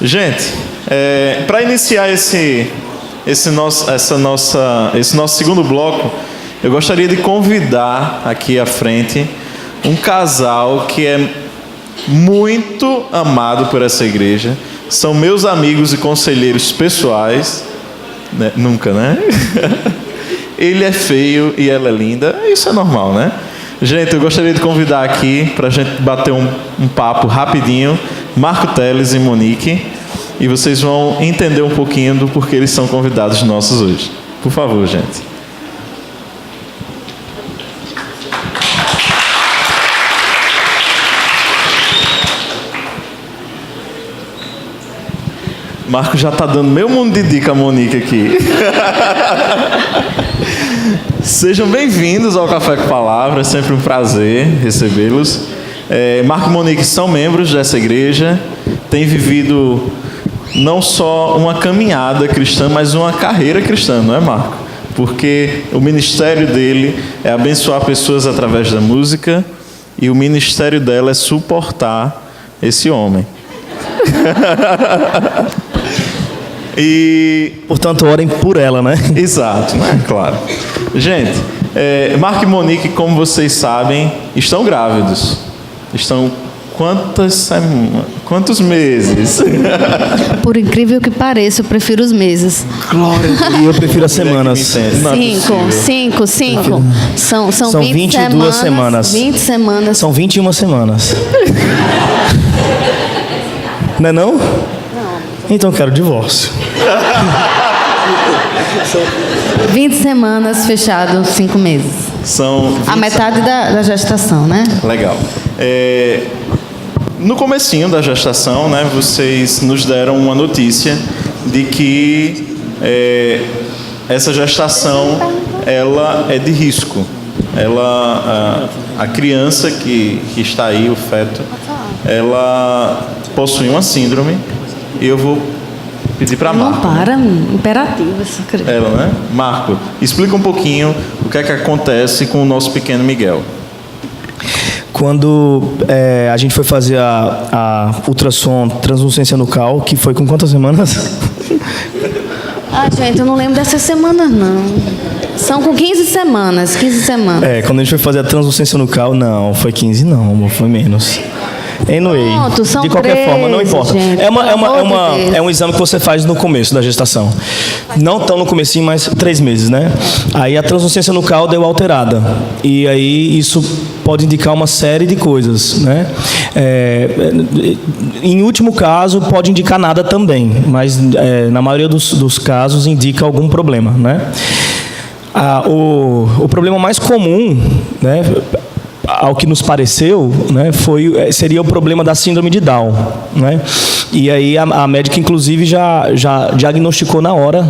Gente, para iniciar esse nosso segundo bloco, eu gostaria de convidar aqui à frente um casal que é muito amado por essa igreja. São meus amigos e conselheiros pessoais. Né? Nunca, né? Ele é feio e ela é linda. Isso é normal, né? Gente, eu gostaria de convidar aqui para a gente bater um papo rapidinho, Marco Teles e Monique, e vocês vão entender um pouquinho do porquê eles são convidados nossos hoje. Por favor, gente. Marco já está dando meio mundo de dica a Monique aqui. Sejam bem-vindos ao Café com Palavra, é sempre um prazer recebê-los. Marco e Monique são membros dessa igreja, têm vivido não só uma caminhada cristã, mas uma carreira cristã, não é, Marco? Porque o ministério dele é abençoar pessoas através da música e o ministério dela é suportar esse homem. E, portanto, orem por ela, né? Exato, né? Claro. Gente, Marco e Monique, como vocês sabem, estão grávidos. Estão quantos meses? Por incrível que pareça, eu prefiro os meses. Glória a Deus. E eu prefiro as semanas. Cinco. São 22 semanas. 20 semanas. São 21 semanas. Não é não? Não. Então eu quero divórcio. 20 semanas fechado, 5 meses. São a metade da gestação, né? Legal. No comecinho da gestação, né, vocês nos deram uma notícia de que essa gestação ela é de risco. A criança que está aí, o feto, ela possui uma síndrome. E eu vou pedir para Marco. Não para, imperativo essa criança. Ela, né? Marco, explica um pouquinho o que é que acontece com o nosso pequeno Miguel. Quando a gente foi fazer a ultrassom translucência nucal, que foi com quantas semanas? Gente, eu não lembro dessas semanas, não. São com 15 semanas. Quando a gente foi fazer a translucência nucal, não, foi 15 não, foi menos. Anyway, pronto, são de qualquer 13, forma, não importa. Gente, é um exame que você faz no começo da gestação. Não tão no comecinho, mas 3 meses, né? Aí a translucência nucal deu alterada. E aí isso pode indicar uma série de coisas, né? Em último caso, pode indicar nada também. Mas na maioria dos casos indica algum problema, né? O problema mais comum, né? Ao que nos pareceu, né, seria o problema da síndrome de Down, né? E aí a médica, inclusive, já diagnosticou na hora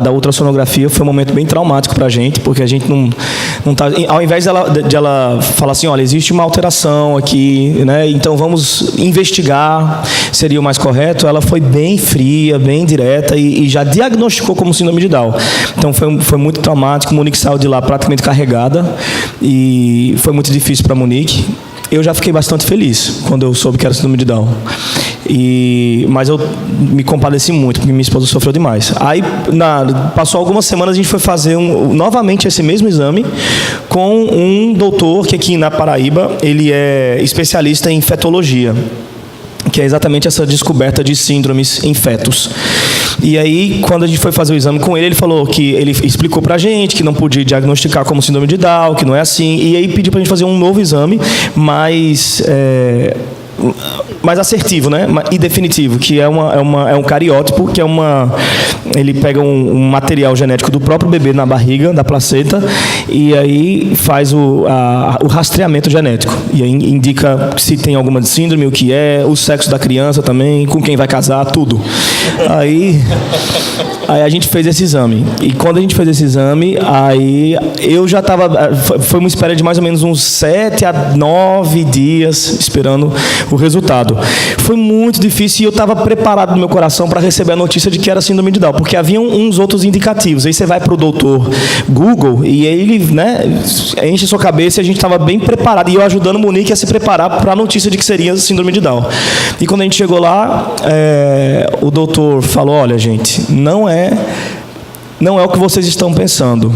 da ultrassonografia. Foi um momento bem traumático para a gente, porque a gente não tá, ao invés de ela falar assim, olha, existe uma alteração aqui, né? Então vamos investigar, seria o mais correto. Ela foi bem fria, bem direta e já diagnosticou como síndrome de Down. Então foi muito traumático. Monique saiu de lá praticamente carregada e foi muito difícil para Monique. Eu já fiquei bastante feliz quando eu soube que era síndrome de Down. Mas eu me compadeci muito, porque minha esposa sofreu demais. Aí, passou algumas semanas, a gente foi fazer novamente esse mesmo exame com um doutor que aqui na Paraíba, ele é especialista em fetologia, que é exatamente essa descoberta de síndromes em fetos. E aí, quando a gente foi fazer o exame com ele falou que ele explicou pra gente que não podia diagnosticar como síndrome de Down, que não é assim, e aí pediu pra gente fazer um novo exame, mais assertivo, né? E definitivo, que é um cariótipo, que ele pega um material genético do próprio bebê na barriga, da placenta, e aí faz o rastreamento genético. E aí indica se tem alguma síndrome, o que é, o sexo da criança também, com quem vai casar, tudo. Aí a gente fez esse exame. E quando a gente fez esse exame, aí eu já estava... Foi uma espera de mais ou menos uns 7 a 9 dias esperando o resultado. Foi muito difícil e eu estava preparado no meu coração para receber a notícia de que era síndrome de Down, porque havia uns outros indicativos. Aí você vai para o doutor Google e ele, né, enche sua cabeça, e a gente estava bem preparado. E eu ajudando o Monique a se preparar para a notícia de que seria síndrome de Down. E quando a gente chegou lá, o doutor falou: olha, gente, não é o que vocês estão pensando.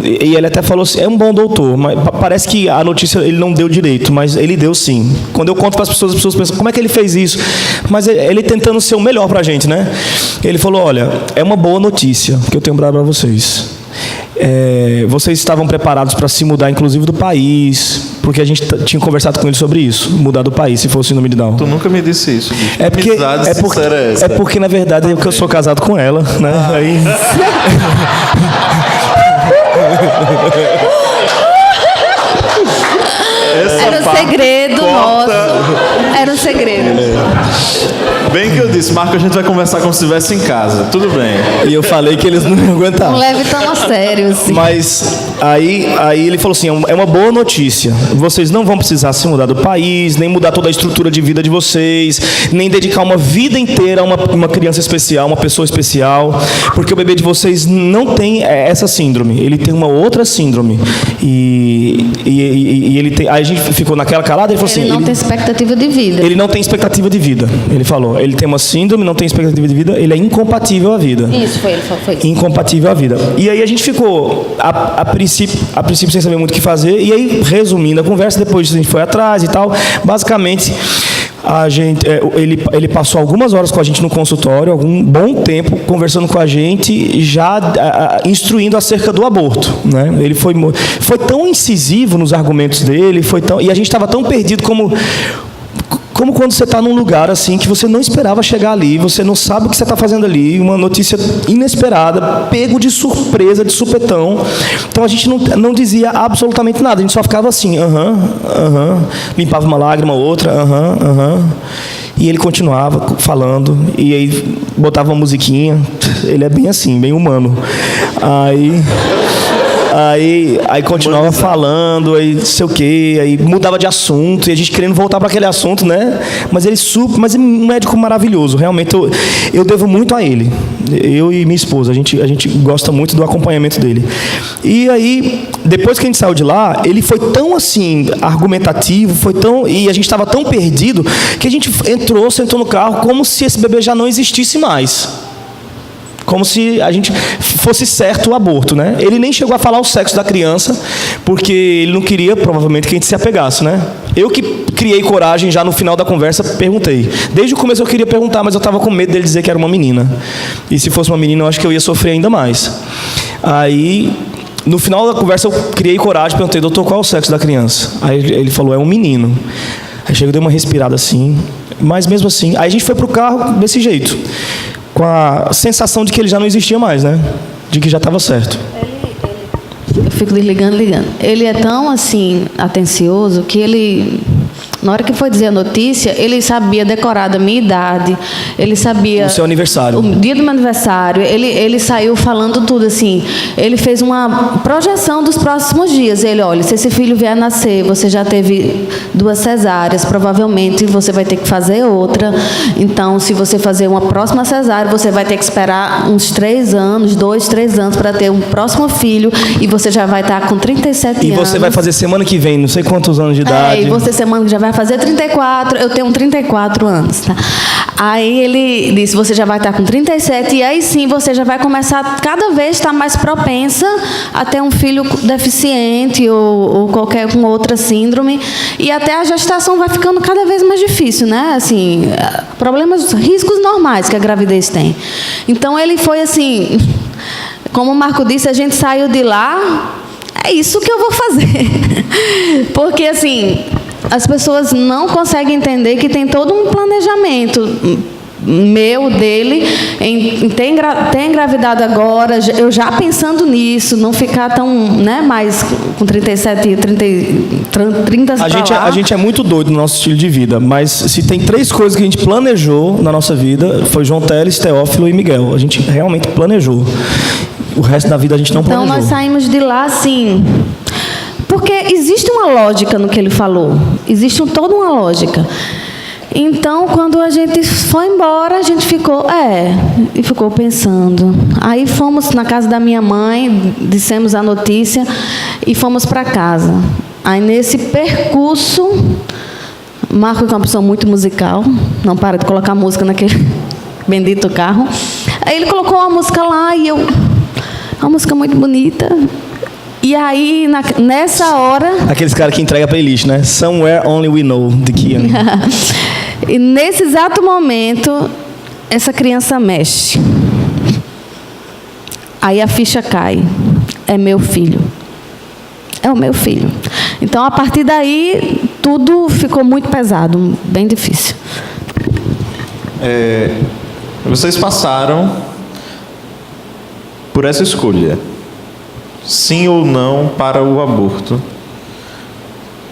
E ele até falou assim, é um bom doutor, mas parece que a notícia ele não deu direito, mas ele deu sim. Quando eu conto para as pessoas pensam, como é que ele fez isso? Mas ele tentando ser o melhor para a gente, né? Ele falou: olha, é uma boa notícia que eu tenho para vocês. Vocês estavam preparados para se mudar, inclusive, do país, porque a gente tinha conversado com ele sobre isso, mudar do país, se fosse síndrome de Down. Tu nunca me disse isso, bicho. É porque, na verdade, eu sou casado com ela, né? Aí... Era um segredo nosso. Era um segredo. Bem que eu disse, Marco, a gente vai conversar como se estivesse em casa. Tudo bem. E eu falei que eles não iam aguentar. Não leve tão a sério, assim. Mas aí ele falou assim, é uma boa notícia. Vocês não vão precisar se mudar do país, nem mudar toda a estrutura de vida de vocês, nem dedicar uma vida inteira a uma criança especial, uma pessoa especial, porque o bebê de vocês não tem essa síndrome. Ele tem uma outra síndrome. E ele tem... Aí a gente ficou naquela calada, ele falou assim... Ele não tem expectativa de vida. Ele não tem expectativa de vida, ele falou. Ele tem uma síndrome, não tem expectativa de vida, ele é incompatível à vida. Isso, foi isso. Incompatível à vida. E aí a gente ficou, a princípio, sem saber muito o que fazer, e aí, resumindo a conversa, depois a gente foi atrás e tal. Basicamente, ele passou algumas horas com a gente no consultório, algum bom tempo, conversando com a gente, já instruindo acerca do aborto, né? Ele foi tão incisivo nos argumentos dele, e a gente estava tão perdido como quando você está num lugar assim que você não esperava chegar ali, você não sabe o que você está fazendo ali, uma notícia inesperada, pego de surpresa, de supetão. Então a gente não dizia absolutamente nada, a gente só ficava assim, limpava uma lágrima, outra, E ele continuava falando, e aí botava uma musiquinha, ele é bem assim, bem humano. Aí continuava falando, aí não sei o quê, aí mudava de assunto, e a gente querendo voltar para aquele assunto, né? Mas é um médico maravilhoso, realmente eu devo muito a ele. Eu e minha esposa, a gente gosta muito do acompanhamento dele. E aí, depois que a gente saiu de lá, ele foi tão assim, argumentativo, e a gente estava tão perdido, que a gente sentou no carro, como se esse bebê já não existisse mais. Como se a gente fosse certo o aborto, né? Ele nem chegou a falar o sexo da criança, porque ele não queria, provavelmente, que a gente se apegasse, né? Eu que criei coragem, já no final da conversa, perguntei. Desde o começo eu queria perguntar, mas eu estava com medo dele dizer que era uma menina. E se fosse uma menina, eu acho que eu ia sofrer ainda mais. Aí, no final da conversa, eu criei coragem, perguntei: doutor, qual é o sexo da criança? Aí ele falou: é um menino. Aí chegou, dei uma respirada assim, mas mesmo assim... Aí a gente foi pro carro desse jeito, com a sensação de que ele já não existia mais, né? De que já estava certo. Eu fico ligando. Ele é tão, assim, atencioso que ele... Na hora que foi dizer a notícia, ele sabia decorar da minha idade, ele sabia... O seu aniversário. O dia do meu aniversário, ele saiu falando tudo, assim. Ele fez uma projeção dos próximos dias. Ele: olha, se esse filho vier a nascer, você já teve 2 cesáreas, provavelmente você vai ter que fazer outra. Então, se você fazer uma próxima cesárea, você vai ter que esperar uns 3 anos, 2, 3 anos, para ter um próximo filho, e você já vai estar com 37 anos. E você vai fazer semana que vem, não sei quantos anos de idade. E você semana que já vai fazer 34, eu tenho 34 anos, tá? Aí ele disse: você já vai estar com 37, e aí sim você já vai começar cada vez estar mais propensa a ter um filho deficiente ou qualquer com outra síndrome, e até a gestação vai ficando cada vez mais difícil, né? Assim, riscos normais que a gravidez tem. Então ele foi assim, como o Marco disse, a gente saiu de lá, é isso que eu vou fazer. Porque assim, as pessoas não conseguem entender que tem todo um planejamento dele, em ter engravidado agora, eu já pensando nisso, não ficar tão, né, mais com 37, 30 A gente é muito doido no nosso estilo de vida, mas se tem 3 coisas que a gente planejou na nossa vida, foi João Teles, Teófilo e Miguel. A gente realmente planejou. O resto da vida a gente não planejou. Então nós saímos de lá assim, porque existe uma lógica no que ele falou, existe toda uma lógica. Então, quando a gente foi embora, a gente ficou pensando. Aí fomos na casa da minha mãe, dissemos a notícia e fomos para casa. Aí nesse percurso, Marco é uma pessoa muito musical, não para de colocar música naquele bendito carro. Aí ele colocou uma música lá e uma música muito bonita. E aí, nessa hora... Aqueles caras que entregam a playlist, né? Somewhere Only We Know, de Kian. E nesse exato momento, essa criança mexe. Aí a ficha cai. É meu filho. É o meu filho. Então, a partir daí, tudo ficou muito pesado, bem difícil. Vocês passaram por essa escolha. Sim ou não para o aborto?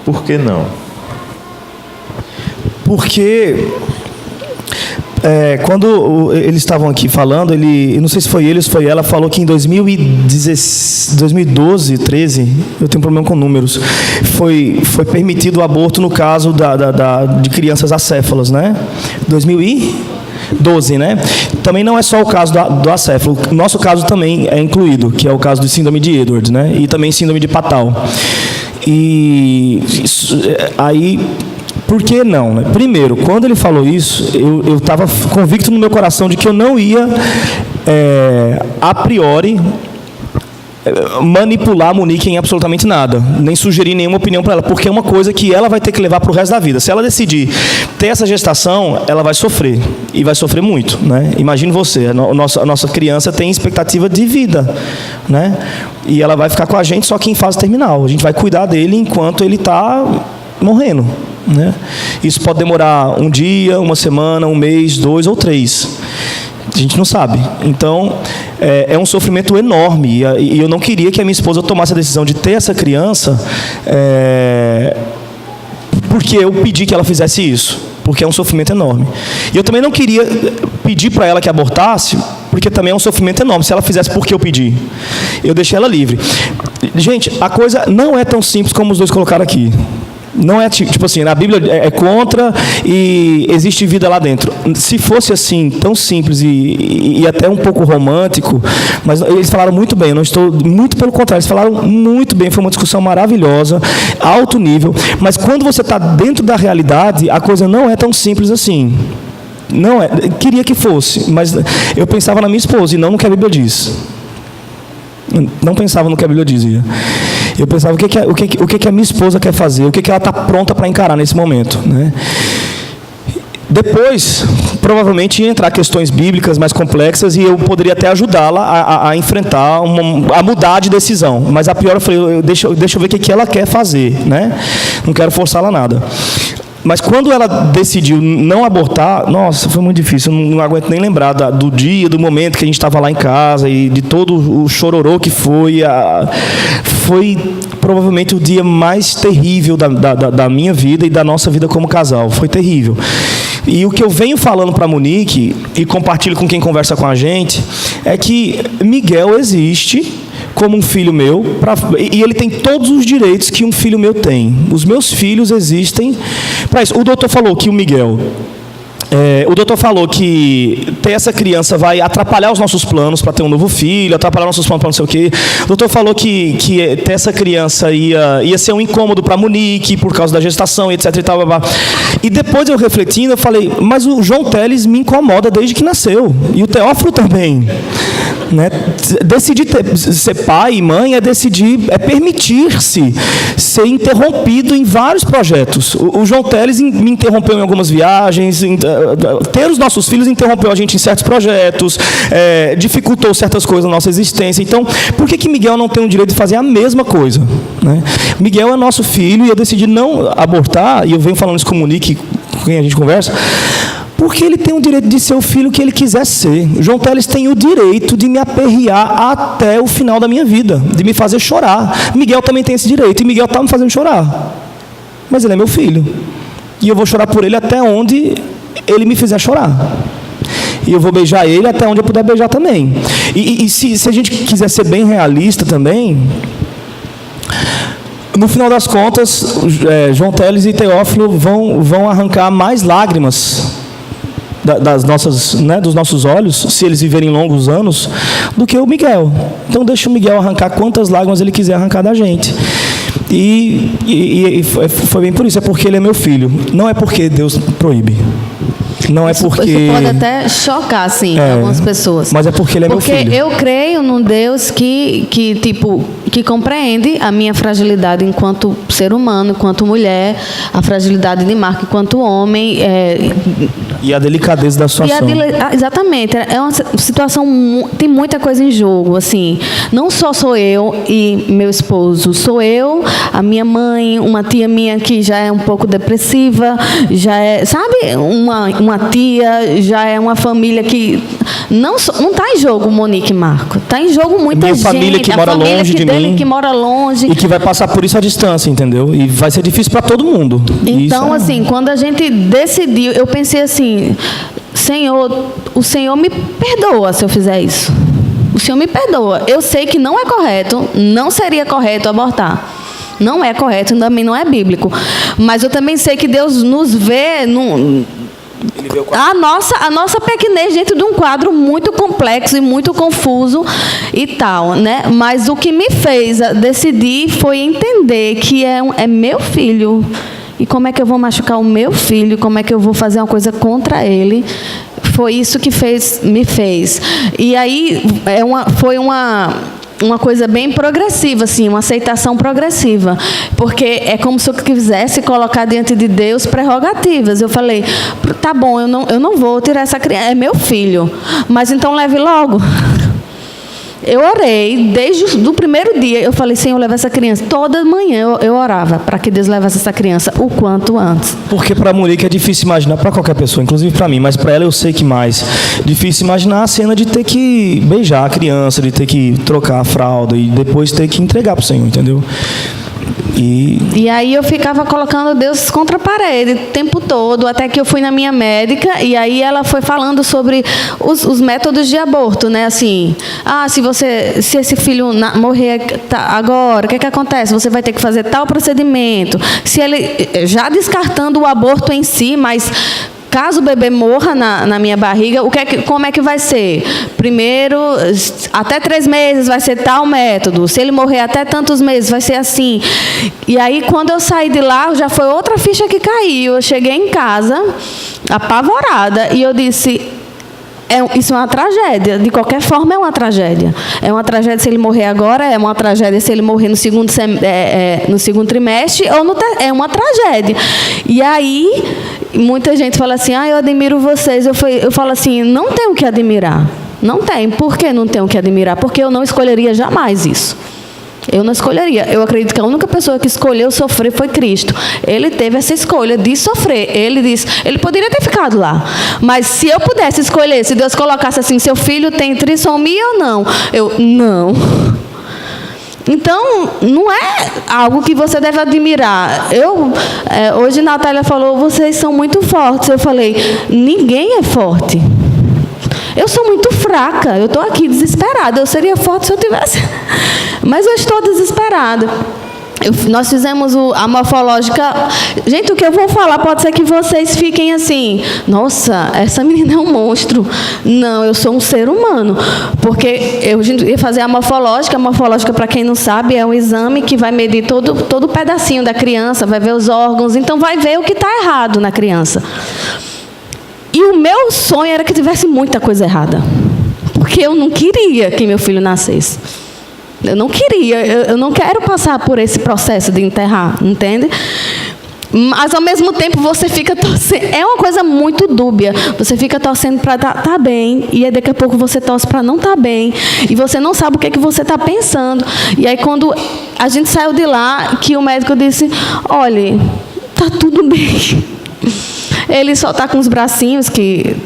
Por que não? Porque quando eles estavam aqui falando, não sei se foi ele ou se foi ela, falou que em 2012, 13, eu tenho problema com números, foi permitido o aborto no caso de crianças acéfalas, né? 2012, né? Também não é só o caso do acéfalo. O nosso caso também é incluído, que é o caso de síndrome de Edwards, né? E também síndrome de Patal. E aí, por que não? Né? Primeiro, quando ele falou isso, eu estava convicto no meu coração de que eu não ia, a priori, manipular a Monique em absolutamente nada, nem sugerir nenhuma opinião para ela, porque é uma coisa que ela vai ter que levar para o resto da vida. Se ela decidir ter essa gestação, ela vai sofrer, e vai sofrer muito, né? Imagine você, a nossa criança tem expectativa de vida, né? E ela vai ficar com a gente só que em fase terminal. A gente vai cuidar dele enquanto ele está morrendo, né? Isso pode demorar um dia, uma semana, um mês, 2 ou 3. A gente não sabe. Então, é um sofrimento enorme. E eu não queria que a minha esposa tomasse a decisão de ter essa criança porque eu pedi que ela fizesse isso. Porque é um sofrimento enorme. E eu também não queria pedir para ela que abortasse, porque também é um sofrimento enorme. Se ela fizesse porque eu pedi, eu deixei ela livre. Gente, a coisa não é tão simples como os dois colocaram aqui. Não é tipo assim, na Bíblia é contra e existe vida lá dentro. Se fosse assim, tão simples e até um pouco romântico, mas eles falaram muito bem, eu não estou, muito pelo contrário, eles falaram muito bem, foi uma discussão maravilhosa, alto nível, mas quando você está dentro da realidade, a coisa não é tão simples assim. Não é, queria que fosse, mas eu pensava na minha esposa e não no que a Bíblia diz. Não pensava no que a Bíblia dizia. Eu pensava o que a minha esposa quer fazer, o que ela está pronta para encarar nesse momento, né? Depois, provavelmente, ia entrar questões bíblicas mais complexas e eu poderia até ajudá-la a enfrentar, a mudar de decisão. Mas a priori eu falei, deixa eu ver o que ela quer fazer, né? Não quero forçá-la nada. Mas quando ela decidiu não abortar, nossa, foi muito difícil. Eu não aguento nem lembrar do dia, do momento que a gente estava lá em casa e de todo o chororô que foi. Foi provavelmente o dia mais terrível da minha vida e da nossa vida como casal. Foi terrível. E o que eu venho falando para a Monique, e compartilho com quem conversa com a gente, é que Miguel existe como um filho meu, e ele tem todos os direitos que um filho meu tem. Os meus filhos existem para isso. O doutor falou que o Miguel... o doutor falou que ter essa criança vai atrapalhar os nossos planos para ter um novo filho, atrapalhar nossos planos para não sei o quê. O doutor falou que ter essa criança ia ser um incômodo para a Monique por causa da gestação, etc. E tal, blá, blá. E depois eu refletindo, eu falei, mas o João Teles me incomoda desde que nasceu. E o Teófilo também. Né? Decidir ser pai e mãe é permitir-se ser interrompido em vários projetos. O João Teles me interrompeu em algumas viagens, ter os nossos filhos interrompeu a gente em certos projetos, dificultou certas coisas na nossa existência. Então, por que Miguel não tem o direito de fazer a mesma coisa? Né? Miguel é nosso filho e eu decidi não abortar, e eu venho falando isso com o Monique, com quem a gente conversa, Porque ele tem o direito de ser o filho que ele quiser ser. João Teles tem o direito de me aperrear até o final da minha vida, de me fazer chorar. Miguel também tem esse direito, e Miguel está me fazendo chorar. Mas ele é meu filho. E eu vou chorar por ele até onde ele me fizer chorar. E eu vou beijar ele até onde eu puder beijar também. E se a gente quiser ser bem realista também, no final das contas, João Teles e Teófilo vão arrancar mais lágrimas dos nossos olhos, se eles viverem longos anos, do que o Miguel. Então deixa o Miguel arrancar quantas lágrimas ele quiser arrancar da gente. E foi bem por isso, é porque ele é meu filho. Não é porque Deus proíbe. Não é porque... Isso pode até chocar, sim, algumas pessoas. Mas é porque ele é meu filho. Porque eu creio num Deus que compreende a minha fragilidade enquanto ser humano, enquanto mulher, a fragilidade de Marco enquanto homem. E a delicadeza da situação. Exatamente. É uma situação, tem muita coisa em jogo, assim. Não só sou eu e meu esposo, sou eu, a minha mãe, uma tia minha que já é um pouco depressiva, já é, sabe, uma tia, já é uma família que não está em jogo Monique e Marco, está em jogo muita gente, família que mora longe de mim, que mora longe e que vai passar por isso à distância, entendeu? E vai ser difícil para todo mundo. Então, assim, quando a gente decidiu, eu pensei assim, Senhor, o Senhor me perdoa se eu fizer isso. O Senhor me perdoa. Eu sei que não é correto, não seria correto abortar. Não é correto, também não é bíblico. Mas eu também sei que Deus nos vê a nossa pequenez dentro de um quadro muito complexo e muito confuso e tal, né? Mas o que me fez decidir foi entender que é meu filho. E como é que eu vou machucar o meu filho? Como é que eu vou fazer uma coisa contra ele? Foi isso que me fez. E aí foi uma coisa bem progressiva, assim, uma aceitação progressiva, porque é como se eu quisesse colocar diante de Deus prerrogativas. Eu falei, tá bom, eu não vou tirar essa criança, é meu filho, mas então leve logo. Eu orei, desde o primeiro dia, eu falei, Senhor, leva essa criança. Toda manhã eu orava para que Deus levasse essa criança o quanto antes. Porque para a Monique é difícil imaginar, para qualquer pessoa, inclusive para mim, mas para ela eu sei que mais. Difícil imaginar a cena de ter que beijar a criança, de ter que trocar a fralda e depois ter que entregar para o Senhor, entendeu? E aí eu ficava colocando Deus contra a parede o tempo todo, até que eu fui na minha médica, e aí ela foi falando sobre os métodos de aborto, né? Assim, se esse filho morrer agora, o que acontece? Você vai ter que fazer tal procedimento. Se ele, já descartando o aborto em si, mas caso o bebê morra na minha barriga, como é que vai ser? Primeiro, até 3 meses vai ser tal método. Se ele morrer até tantos meses, vai ser assim. E aí, quando eu saí de lá, já foi outra ficha que caiu. Eu cheguei em casa, apavorada, e eu disse... isso é uma tragédia. De qualquer forma, é uma tragédia. É uma tragédia se ele morrer agora, é uma tragédia se ele morrer no segundo trimestre, é uma tragédia. E aí, muita gente fala assim, eu admiro vocês. Eu falo assim, não tenho o que admirar. Não tem. Por que não tenho o que admirar? Porque eu não escolheria jamais isso. Eu não escolheria. Eu acredito que a única pessoa que escolheu sofrer foi Cristo. Ele teve essa escolha de sofrer. Ele poderia ter ficado lá. Mas se eu pudesse escolher, se Deus colocasse assim, seu filho tem trissomia ou não? Não. Então, não é algo que você deve admirar. Hoje, Natália falou, vocês são muito fortes. Eu falei, ninguém é forte. Eu sou muito fraca, eu estou aqui desesperada. Eu seria forte se eu tivesse... Mas eu estou desesperada. Nós fizemos a morfológica. Gente, o que eu vou falar pode ser que vocês fiquem assim, nossa, essa menina é um monstro. Não, eu sou um ser humano. Porque eu ia fazer a morfológica. A morfológica, para quem não sabe, é um exame que vai medir todo pedacinho da criança, vai ver os órgãos, então vai ver o que está errado na criança. E o meu sonho era que tivesse muita coisa errada. Porque eu não queria que meu filho nascesse. Eu não queria, eu não quero passar por esse processo de enterrar, entende? Mas, ao mesmo tempo, você fica torcendo. É uma coisa muito dúbia. Você fica torcendo para estar bem, e aí daqui a pouco você torce para não estar bem, e você não sabe o que você está pensando. E aí, quando a gente saiu de lá, que o médico disse, olha, está tudo bem. Ele só está com os bracinhos, que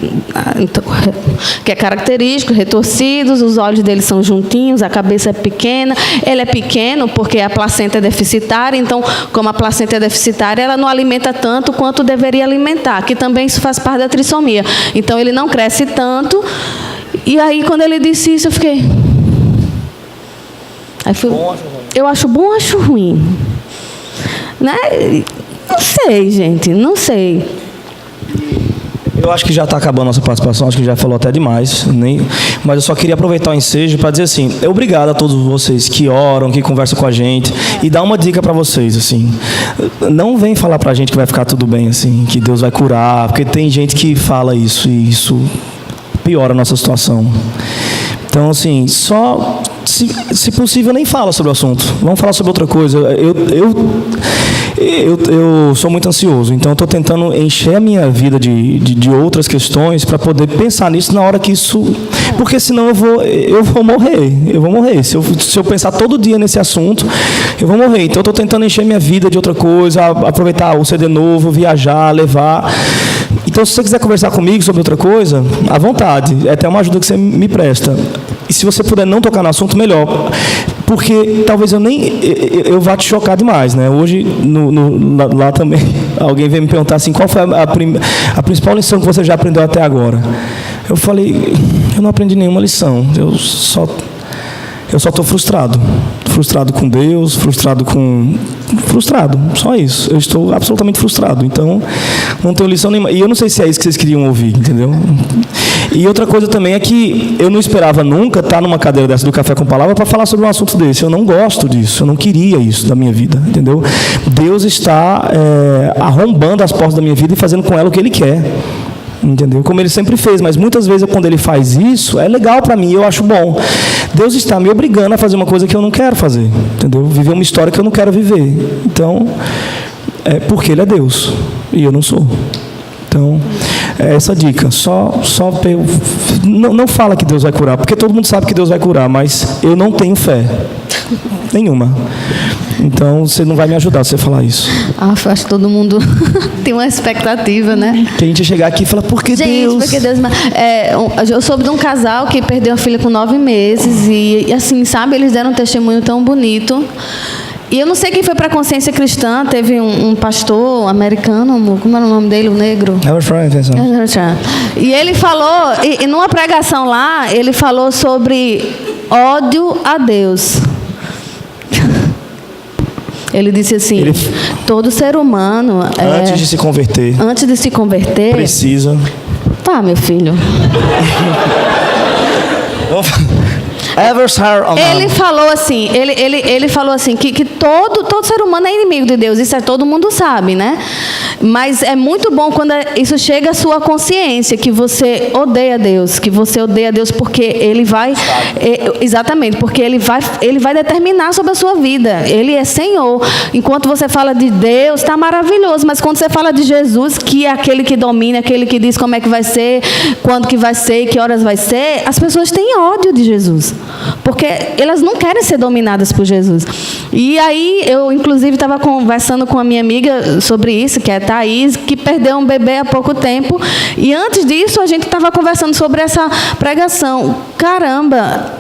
é característico, retorcidos, os olhos dele são juntinhos, a cabeça é pequena. Ele é pequeno porque a placenta é deficitária, então, como a placenta é deficitária, ela não alimenta tanto quanto deveria alimentar, que também isso faz parte da trissomia. Então, ele não cresce tanto. E aí, quando ele disse isso, eu fiquei... Eu acho bom ou acho ruim? Né? Não sei, gente, não sei. Eu acho que já está acabando a nossa participação, acho que já falou até demais, mas eu só queria aproveitar o ensejo para dizer assim, obrigado a todos vocês que oram, que conversam com a gente, e dar uma dica para vocês, assim, não vem falar para a gente que vai ficar tudo bem, assim, que Deus vai curar, porque tem gente que fala isso, e isso piora a nossa situação. Então, assim, só, se possível, nem fala sobre o assunto. Vamos falar sobre outra coisa. Eu sou muito ansioso, então eu estou tentando encher a minha vida de outras questões para poder pensar nisso na hora que isso... Porque senão eu vou morrer. Se eu pensar todo dia nesse assunto, eu vou morrer. Então eu estou tentando encher minha vida de outra coisa, aproveitar o CD novo, viajar, levar... Então, se você quiser conversar comigo sobre outra coisa, à vontade. É até uma ajuda que você me presta. E se você puder não tocar no assunto, melhor. Porque talvez eu vá te chocar demais, né? Hoje, lá também, alguém veio me perguntar assim, qual foi a principal lição que você já aprendeu até agora? Eu falei, eu não aprendi nenhuma lição. Eu só estou frustrado. Frustrado com Deus, frustrado, só isso. Eu estou absolutamente frustrado. Então, não tenho lição nenhuma. E eu não sei se é isso que vocês queriam ouvir, entendeu? E outra coisa também é que eu não esperava nunca estar numa cadeira dessa do Café com Palavra para falar sobre um assunto desse. Eu não gosto disso, eu não queria isso da minha vida, entendeu? Deus está arrombando as portas da minha vida e fazendo com ela o que Ele quer. Entendeu? Como Ele sempre fez, mas muitas vezes quando Ele faz isso, é legal para mim, eu acho bom. Deus está me obrigando a fazer uma coisa que eu não quero fazer, entendeu? Viver uma história que eu não quero viver. Então, é porque Ele é Deus e eu não sou. Então, é essa dica. Não fala que Deus vai curar, porque todo mundo sabe que Deus vai curar, mas eu não tenho fé nenhuma. Então, você não vai me ajudar se você falar isso. Eu acho que todo mundo tem uma expectativa, né? Que a gente chegar aqui e falar, por que Deus? Porque Deus... eu soube de um casal que perdeu a filha com 9 meses e assim, sabe, eles deram um testemunho tão bonito. E eu não sei quem foi para a Consciência Cristã, teve um pastor americano, como era o nome dele, o negro? E ele falou, e numa pregação lá, ele falou sobre ódio a Deus. Ele disse assim, todo ser humano... Antes de se converter... Precisa... Tá, meu filho. Ele falou assim, ele falou assim que todo ser humano é inimigo de Deus, isso todo mundo sabe, né? Mas é muito bom quando isso chega à sua consciência, que você odeia Deus, porque Ele vai, exatamente, porque Ele vai determinar sobre a sua vida. Ele é Senhor. Enquanto você fala de Deus, está maravilhoso, mas quando você fala de Jesus, que é aquele que domina, aquele que diz como é que vai ser, quando que vai ser, que horas vai ser, as pessoas têm ódio de Jesus, porque elas não querem ser dominadas por Jesus. E aí, eu inclusive estava conversando com a minha amiga sobre isso, que é Thaís, que perdeu um bebê há pouco tempo, e antes disso a gente estava conversando sobre essa pregação. Caramba,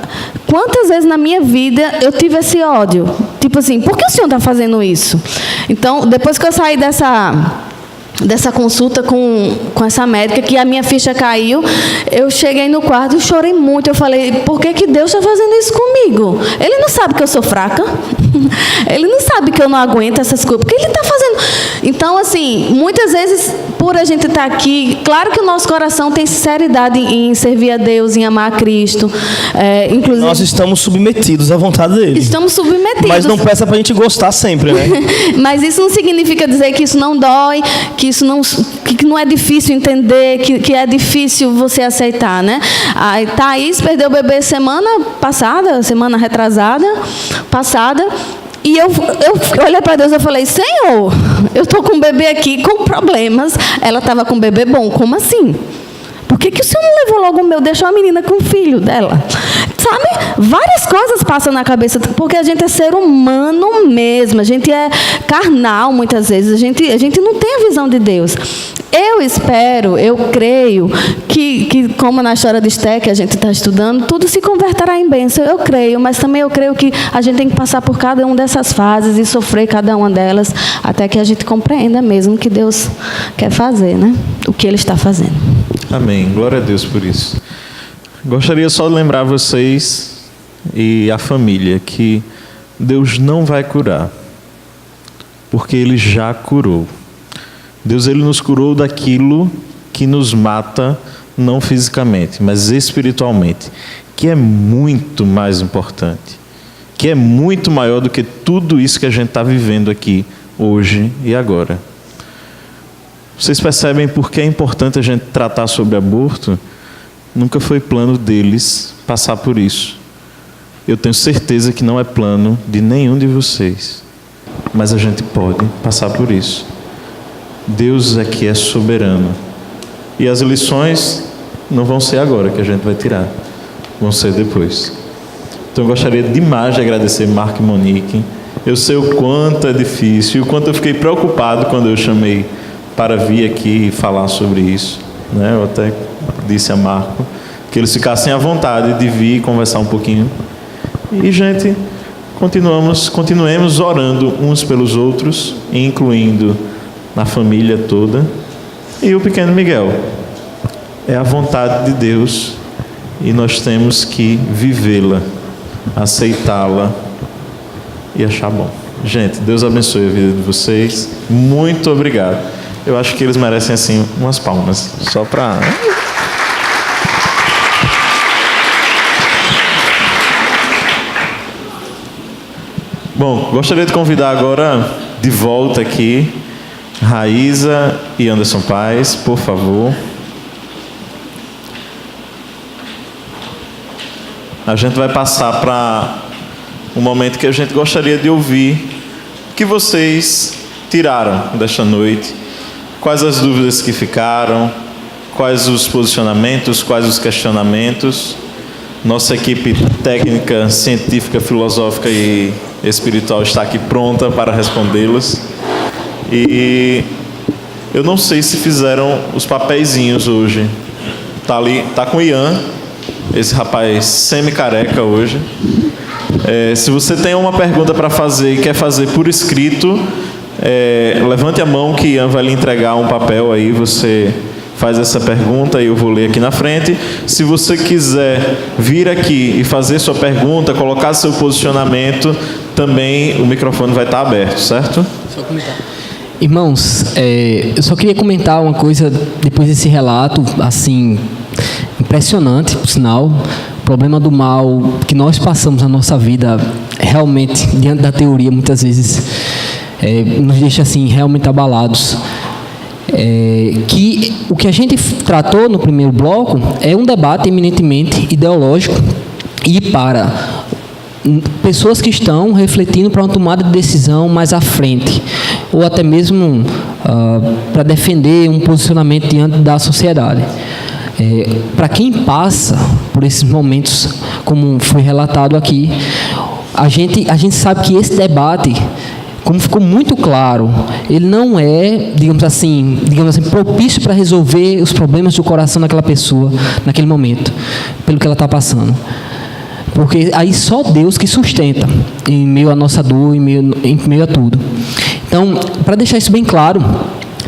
quantas vezes na minha vida eu tive esse ódio? Tipo assim, por que o Senhor está fazendo isso? Então, depois que eu saí dessa consulta com essa médica, que a minha ficha caiu, eu cheguei no quarto e chorei muito. Eu falei, por que Deus está fazendo isso comigo? Ele não sabe que eu sou fraca? Ele não sabe que eu não aguento essas coisas? Por que Ele está fazendo? Então, assim, muitas vezes, por a gente estar aqui, claro que o nosso coração tem sinceridade em servir a Deus, em amar a Cristo. Inclusive, nós estamos submetidos à vontade dEle. Estamos submetidos. Mas não peça para a gente gostar sempre, né? Mas isso não significa dizer que isso não dói, que não é difícil entender, que é difícil você aceitar, né? A Thaís perdeu o bebê semana retrasada, e eu olhei para Deus e falei, Senhor, eu estou com um bebê aqui com problemas. Ela estava com um bebê bom, como assim? Por que o Senhor não levou logo o meu, deixou a menina com o filho dela? sabe? Várias coisas passam na cabeça, porque a gente é ser humano mesmo, a gente é carnal muitas vezes, a gente não tem a visão de Deus. Eu espero, eu creio que como na história de Esté, que a gente está estudando, tudo se converterá em bênção. Eu creio, mas também eu creio que a gente tem que passar por cada uma dessas fases e sofrer cada uma delas, até que a gente compreenda mesmo o que Deus quer fazer, né? O que Ele está fazendo. Amém. Glória a Deus por isso. Gostaria só de lembrar vocês e a família que Deus não vai curar, porque Ele já curou. Deus, Ele nos curou daquilo que nos mata, não fisicamente, mas espiritualmente, que é muito mais importante, que é muito maior do que tudo isso que a gente está vivendo aqui, hoje e agora. Vocês percebem por que é importante a gente tratar sobre aborto? Nunca foi plano deles passar por isso. Eu tenho certeza que não é plano de nenhum de vocês, mas a gente pode passar por isso. Deus aqui é soberano. E as lições não vão ser agora que a gente vai tirar, vão ser depois. Então eu gostaria demais de agradecer Marco e Monique. Eu sei o quanto é difícil e o quanto eu fiquei preocupado quando eu chamei para vir aqui e falar sobre isso, né? Eu até disse a Marco que eles ficassem à vontade de vir e conversar um pouquinho. E, gente, continuemos orando uns pelos outros, incluindo a família toda. E o pequeno Miguel. É a vontade de Deus e nós temos que vivê-la, aceitá-la e achar bom. Gente, Deus abençoe a vida de vocês. Muito obrigado. Eu acho que eles merecem, assim, umas palmas. Só para... Bom, gostaria de convidar agora de volta aqui Raíza e Anderson Paes, por favor. A gente vai passar para um momento que a gente gostaria de ouvir o que vocês tiraram desta noite, quais as dúvidas que ficaram, quais os posicionamentos, quais os questionamentos. Nossa equipe técnica, científica, filosófica e espiritual está aqui pronta para respondê-los. E eu não sei se fizeram os papeizinhos hoje. Tá ali, tá com o Ian, esse rapaz semi-careca hoje. Se você tem uma pergunta para fazer e quer fazer por escrito, levante a mão que Ian vai lhe entregar um papel aí, você faz essa pergunta e eu vou ler aqui na frente. Se você quiser vir aqui e fazer sua pergunta, colocar seu posicionamento, também o microfone vai estar aberto, certo? Só comentar. Irmãos, eu só queria comentar uma coisa depois desse relato, assim, impressionante, por sinal. O problema do mal que nós passamos na nossa vida, realmente, diante da teoria, muitas vezes, nos deixa, assim, realmente abalados. Que o que a gente tratou no primeiro bloco é um debate eminentemente ideológico e para pessoas que estão refletindo para uma tomada de decisão mais à frente, ou até mesmo para defender um posicionamento diante da sociedade. Para quem passa por esses momentos, como foi relatado aqui, a gente sabe que esse debate, como ficou muito claro, ele não é, digamos assim, propício para resolver os problemas do coração daquela pessoa naquele momento, pelo que ela está passando. Porque aí só Deus que sustenta em meio à nossa dor, em meio a tudo. Então, para deixar isso bem claro,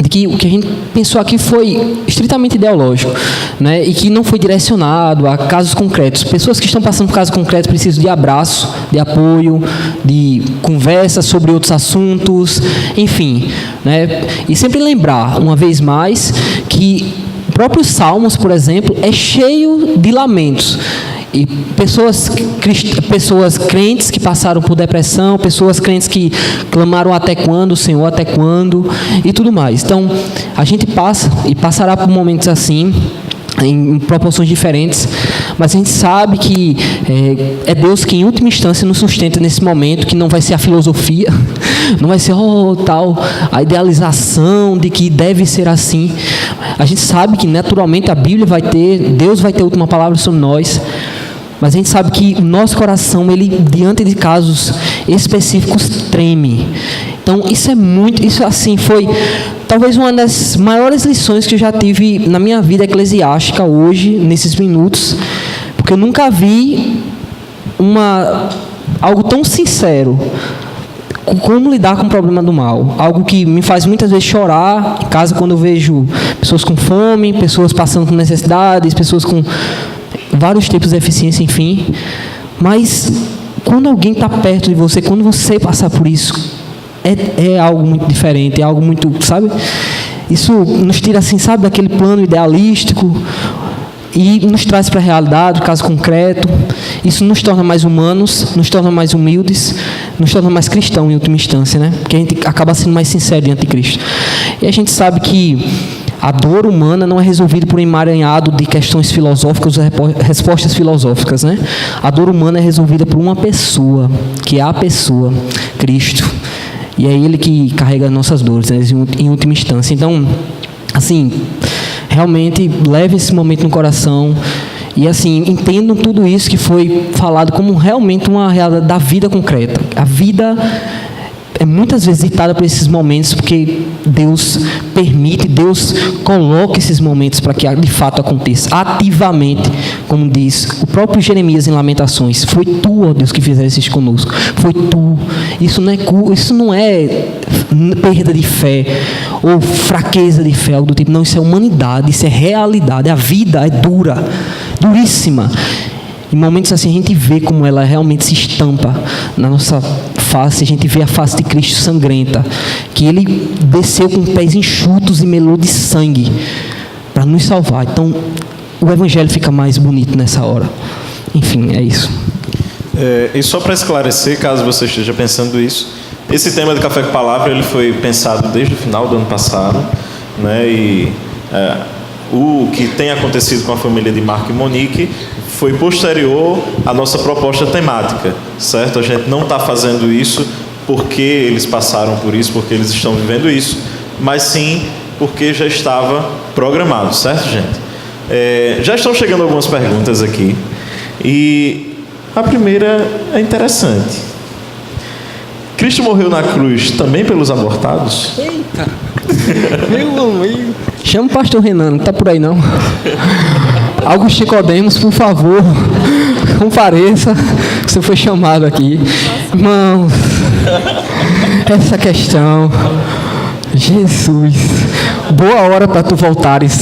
de que o que a gente pensou aqui foi estritamente ideológico, né? E que não foi direcionado a casos concretos. Pessoas que estão passando por casos concretos precisam de abraço, de apoio, de conversa sobre outros assuntos, enfim, né? E sempre lembrar, uma vez mais, que o próprio Salmos, por exemplo, é cheio de lamentos. E pessoas crentes que passaram por depressão, pessoas crentes que clamaram até quando, Senhor, até quando, e tudo mais. Então, a gente passa e passará por momentos assim, em proporções diferentes, mas a gente sabe que é Deus que em última instância nos sustenta nesse momento, que não vai ser a filosofia, não vai ser a idealização de que deve ser assim. A gente sabe que naturalmente a Bíblia Deus vai ter a última palavra sobre nós, mas a gente sabe que o nosso coração, ele, diante de casos específicos, treme. Então, isso assim, foi talvez uma das maiores lições que eu já tive na minha vida eclesiástica hoje, nesses minutos, porque eu nunca vi algo tão sincero, como lidar com o problema do mal. Algo que me faz muitas vezes chorar em casa quando eu vejo pessoas com fome, pessoas passando por necessidades, pessoas com vários tipos de deficiência, enfim. Mas quando alguém está perto de você, quando você passar por isso, é algo muito diferente, é algo muito, sabe? Isso nos tira, assim, sabe, daquele plano idealístico e nos traz para a realidade, o caso concreto. Isso nos torna mais humanos, nos torna mais humildes, nos torna mais cristãos em última instância, né? Porque a gente acaba sendo mais sincero diante de Cristo. E a gente sabe que a dor humana não é resolvida por um emaranhado de questões filosóficas ou respostas filosóficas, né? A dor humana é resolvida por uma pessoa, que é a pessoa, Cristo. E é Ele que carrega as nossas dores, né, em última instância. Então, assim, realmente leve esse momento no coração e, assim, entendam tudo isso que foi falado como realmente uma realidade da vida concreta. A vida é muitas vezes ditada por esses momentos, porque Deus permite, Deus coloca esses momentos para que de fato aconteça ativamente, como diz o próprio Jeremias em Lamentações. Foi tu, ó Deus, que fizeste isso conosco. Foi tu. Isso não é perda de fé ou fraqueza de fé, algo do tipo. Não, isso é humanidade, isso é realidade. A vida é dura, duríssima. Em momentos assim a gente vê como ela realmente se estampa na nossa face, a gente vê a face de Cristo sangrenta, que Ele desceu com pés enxutos e melou de sangue para nos salvar. Então o Evangelho fica mais bonito nessa hora. Enfim, é isso. E só para esclarecer, caso você esteja pensando isso, esse tema do Café com Palavra ele foi pensado desde o final do ano passado, né? E o que tem acontecido com a família de Marco e Monique foi posterior à nossa proposta temática, certo? A gente não está fazendo isso porque eles passaram por isso, porque eles estão vivendo isso, mas sim porque já estava programado, certo, gente? Já estão chegando algumas perguntas aqui e a primeira é interessante. Cristo morreu na cruz também pelos abortados? Eita! Meu amigo! Chama o pastor Renan, não está por aí não. Augusto Nicodemos, por favor, compareça. Você foi chamado aqui. Irmãos, essa questão, Jesus, boa hora para tu voltares.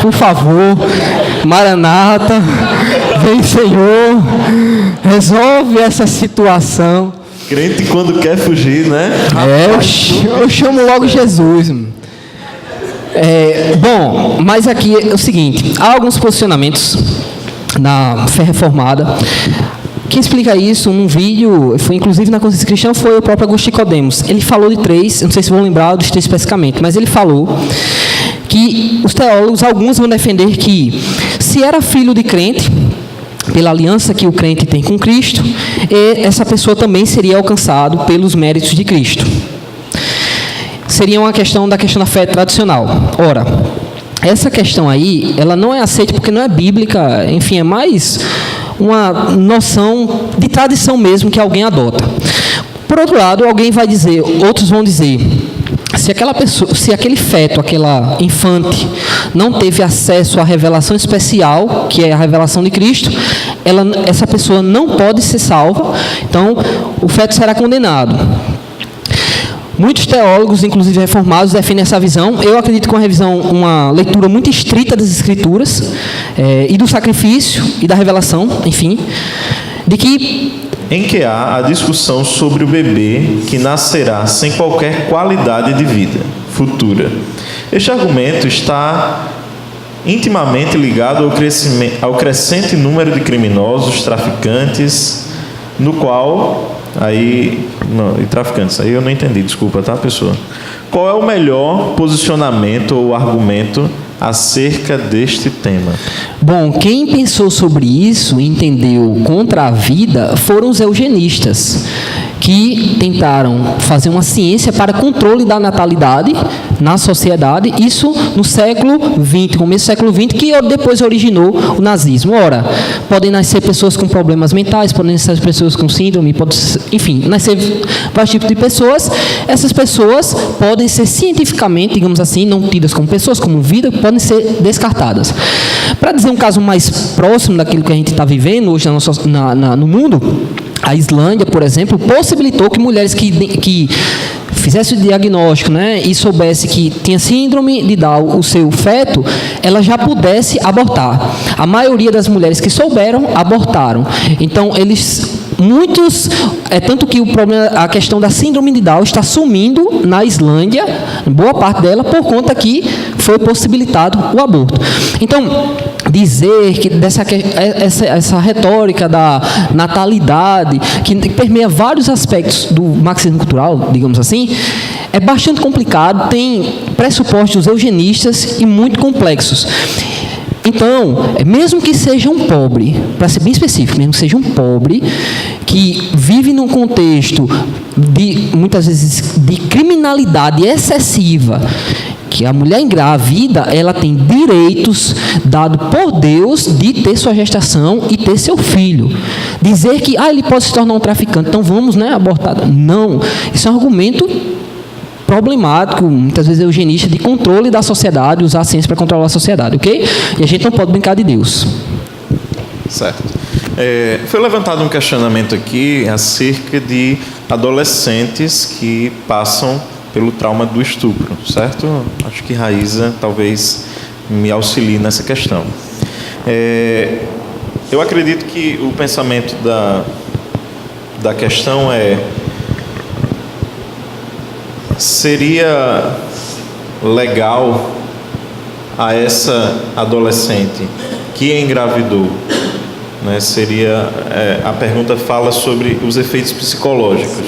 Por favor, Maranata, vem Senhor, resolve essa situação. Crente quando quer fugir, né? Eu chamo logo Jesus. Bom, mas aqui é o seguinte, há alguns posicionamentos na fé reformada. Quem explica isso num vídeo, foi inclusive na Consciência Cristã, foi o próprio Augusto Nicodemos. Ele falou de três, eu não sei se vão lembrar dos três especificamente, mas ele falou que os teólogos, alguns vão defender que se era filho de crente, pela aliança que o crente tem com Cristo, essa pessoa também seria alcançado pelos méritos de Cristo. Seria uma questão da fé tradicional. Ora, essa questão aí, ela não é aceita porque não é bíblica, enfim, é mais uma noção de tradição mesmo que alguém adota. Por outro lado, alguém vai dizer, outros vão dizer, se aquela pessoa, se aquele feto, aquela infante, não teve acesso à revelação especial, que é a revelação de Cristo, essa pessoa não pode ser salva, então o feto será condenado. Muitos teólogos, inclusive reformados, defendem essa visão. Eu acredito que uma leitura muito estrita das Escrituras, e do sacrifício e da revelação, enfim, de que em que há a discussão sobre o bebê que nascerá sem qualquer qualidade de vida futura. Este argumento está intimamente ligado ao crescente número de criminosos, traficantes, no qual... traficantes, aí eu não entendi, desculpa, tá, pessoa? Qual é o melhor posicionamento ou argumento acerca deste tema? Bom, quem pensou sobre isso e entendeu contra a vida foram os eugenistas, que tentaram fazer uma ciência para controle da natalidade na sociedade, isso no século XX, começo do século XX, que depois originou o nazismo. Ora, podem nascer pessoas com problemas mentais, podem nascer pessoas com síndrome, enfim, nascer vários tipos de pessoas. Essas pessoas podem ser cientificamente, digamos assim, não tidas como pessoas, como vida, podem ser descartadas. Para dizer um caso mais próximo daquilo que a gente está vivendo hoje no mundo, a Islândia, por exemplo, possibilitou que mulheres que fizesse o diagnóstico, né, e soubesse que tinha síndrome de Down o seu feto, ela já pudesse abortar. A maioria das mulheres que souberam, abortaram. Então, tanto que o problema, a questão da síndrome de Down está sumindo na Islândia, boa parte dela, por conta que foi possibilitado o aborto. Então, dizer que essa retórica da natalidade, que permeia vários aspectos do marxismo cultural, digamos assim, é bastante complicado, tem pressupostos eugenistas e muito complexos. Então, mesmo que seja um pobre, para ser bem específico, mesmo que seja um pobre, que vive num contexto muitas vezes, de criminalidade excessiva, que a mulher engravida, ela tem direitos dados por Deus de ter sua gestação e ter seu filho. Dizer que ele pode se tornar um traficante, então vamos, abortar. Não, isso é um argumento problemático, muitas vezes eugenista, de controle da sociedade, usar a ciência para controlar a sociedade, ok? E a gente não pode brincar de Deus. Certo. Foi levantado um questionamento aqui acerca de adolescentes que passam pelo trauma do estupro, certo? Acho que Raíza talvez me auxilie nessa questão. Eu acredito que o pensamento da questão seria legal a essa adolescente que engravidou, né? A pergunta fala sobre os efeitos psicológicos.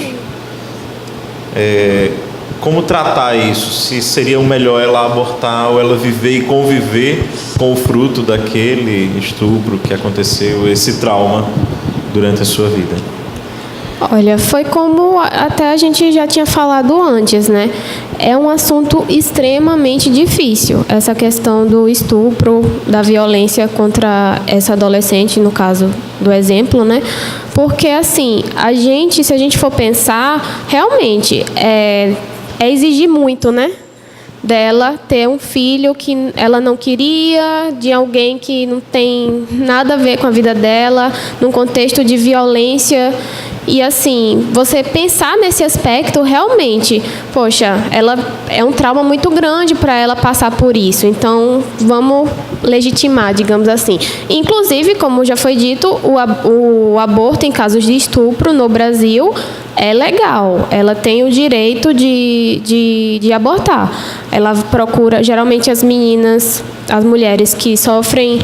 Como tratar isso? Se seria o melhor ela abortar ou ela viver e conviver com o fruto daquele estupro que aconteceu, esse trauma durante a sua vida? Olha, foi como até a gente já tinha falado antes, né? É um assunto extremamente difícil, essa questão do estupro, da violência contra essa adolescente, no caso do exemplo, né? Porque, assim, se a gente for pensar, realmente, é exigir muito, né? Dela ter um filho que ela não queria, de alguém que não tem nada a ver com a vida dela, num contexto de violência. E, assim, você pensar nesse aspecto, realmente, poxa, ela é um trauma muito grande para ela passar por isso. Então, vamos legitimar, digamos assim. Inclusive, como já foi dito, o aborto em casos de estupro no Brasil é legal. Ela tem o direito de abortar. Ela procura, geralmente as meninas, as mulheres que sofrem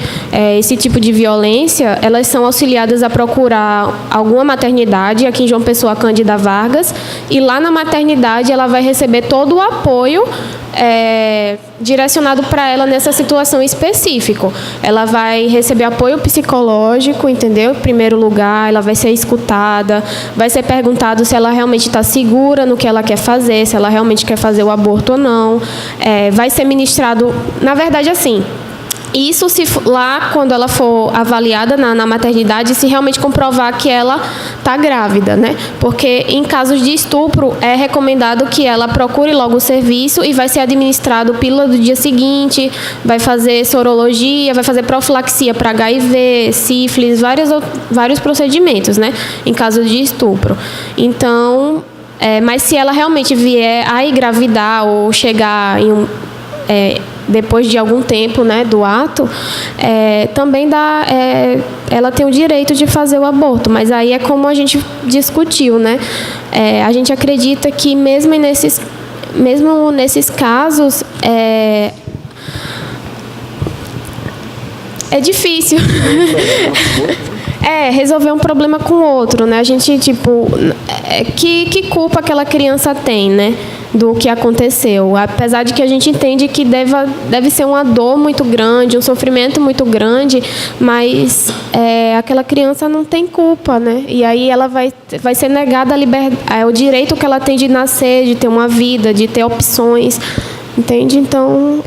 esse tipo de violência, elas são auxiliadas a procurar alguma maternidade, aqui em João Pessoa, Cândida Vargas, e lá na maternidade ela vai receber todo o apoio direcionado para ela nessa situação específica. Ela vai receber apoio psicológico, entendeu? Em primeiro lugar, ela vai ser escutada, vai ser perguntado se ela realmente está segura no que ela quer fazer, se ela realmente quer fazer o aborto ou não. Vai ser ministrado, na verdade, assim, isso se lá, quando ela for avaliada na maternidade, se realmente comprovar que ela está grávida, né? Porque em casos de estupro, é recomendado que ela procure logo o serviço e vai ser administrado pílula do dia seguinte, vai fazer sorologia, vai fazer profilaxia para HIV, sífilis, vários procedimentos, né? Em caso de estupro. Então, mas se ela realmente vier a engravidar ou chegar em depois de algum tempo, né, do ato, também ela tem o direito de fazer o aborto, mas aí é como a gente discutiu, né? A gente acredita que mesmo nesses casos é difícil resolver um problema com o outro, né? A gente, que culpa aquela criança tem, né? do que aconteceu. Apesar de que a gente entende que deve ser uma dor muito grande, um sofrimento muito grande, mas aquela criança não tem culpa, né? E aí ela vai ser negada o direito que ela tem de nascer, de ter uma vida, de ter opções. Entende? Então,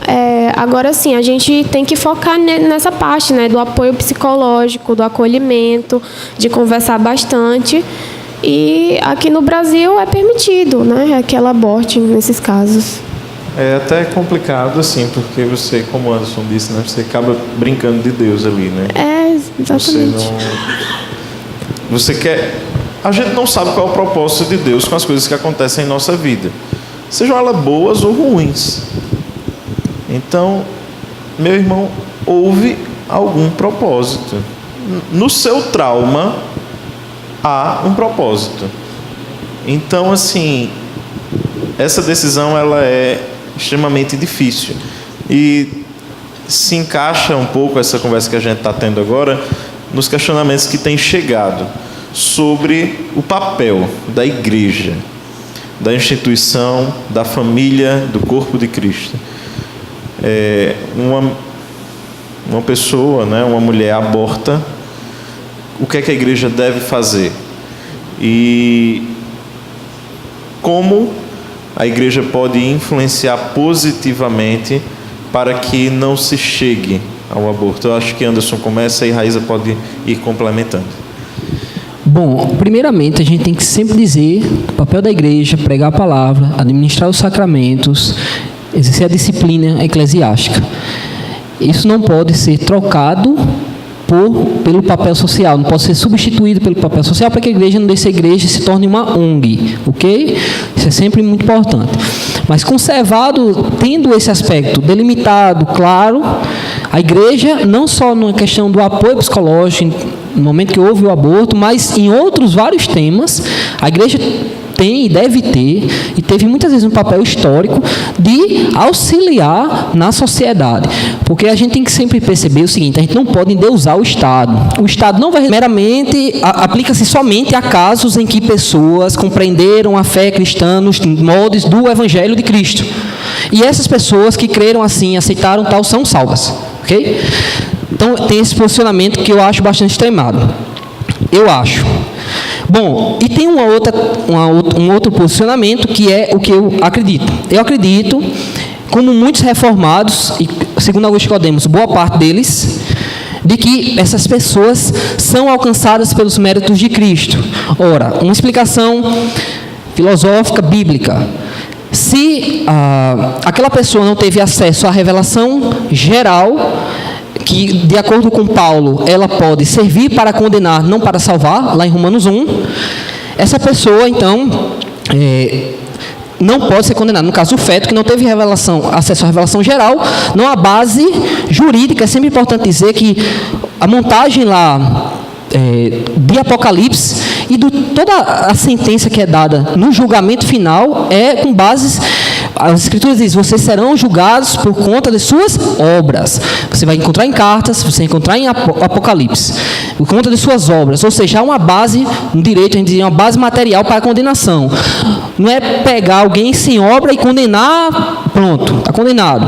agora sim, a gente tem que focar nessa parte, né, do apoio psicológico, do acolhimento, de conversar bastante. E aqui no Brasil é permitido, né, que ela aborte nesses casos. É até complicado, assim, porque você, como o Anderson disse, né, você acaba brincando de Deus ali, né? Exatamente. Você quer... A gente não sabe qual é o propósito de Deus com as coisas que acontecem em nossa vida, sejam elas boas ou ruins. Então, meu irmão, houve algum propósito. No seu trauma, há um propósito. Então, assim, essa decisão ela é extremamente difícil. E se encaixa um pouco essa conversa que a gente está tendo agora nos questionamentos que têm chegado sobre o papel da igreja, da instituição, da família, do corpo de Cristo. Uma pessoa, né, uma mulher aborta, o que é que a igreja deve fazer? E como a igreja pode influenciar positivamente para que não se chegue ao aborto? Eu acho que Anderson começa e Raíza pode ir complementando. Bom, primeiramente a gente tem que sempre dizer o papel da igreja, pregar a palavra, administrar os sacramentos, exercer a disciplina eclesiástica. Isso não pode ser trocado pelo papel social, não pode ser substituído pelo papel social para que a igreja não deixe a igreja se torne uma ONG, ok? Isso é sempre muito importante. Mas conservado, tendo esse aspecto delimitado, claro, a igreja, não só na questão do apoio psicológico, no momento que houve o aborto, mas em outros vários temas, a igreja tem e deve ter, e teve muitas vezes um papel histórico de auxiliar na sociedade. Porque a gente tem que sempre perceber o seguinte: a gente não pode endeusar o Estado. O Estado não vai meramente, aplica-se somente a casos em que pessoas compreenderam a fé cristã nos moldes do Evangelho de Cristo. E essas pessoas que creram assim, aceitaram tal, são salvas. Ok? Então, tem esse posicionamento que eu acho bastante extremado. Eu acho. Bom, e tem um outro posicionamento que é o que eu acredito. Eu acredito, como muitos reformados, e segundo Augusto Nicodemos, boa parte deles, de que essas pessoas são alcançadas pelos méritos de Cristo. Ora, uma explicação filosófica, bíblica. Se aquela pessoa não teve acesso à revelação geral, que, de acordo com Paulo, ela pode servir para condenar, não para salvar, lá em Romanos 1, essa pessoa, então, não pode ser condenada. No caso, o feto que não teve acesso à revelação geral, não há base jurídica. É sempre importante dizer que a montagem lá de Apocalipse e toda a sentença que é dada no julgamento final é com bases... As Escrituras dizem: vocês serão julgados por conta de suas obras. Você vai encontrar em cartas, você vai encontrar em Apocalipse, por conta de suas obras. Ou seja, há uma base, no direito a gente diz, uma base material para a condenação. Não é pegar alguém sem obra e condenar, pronto, está condenado.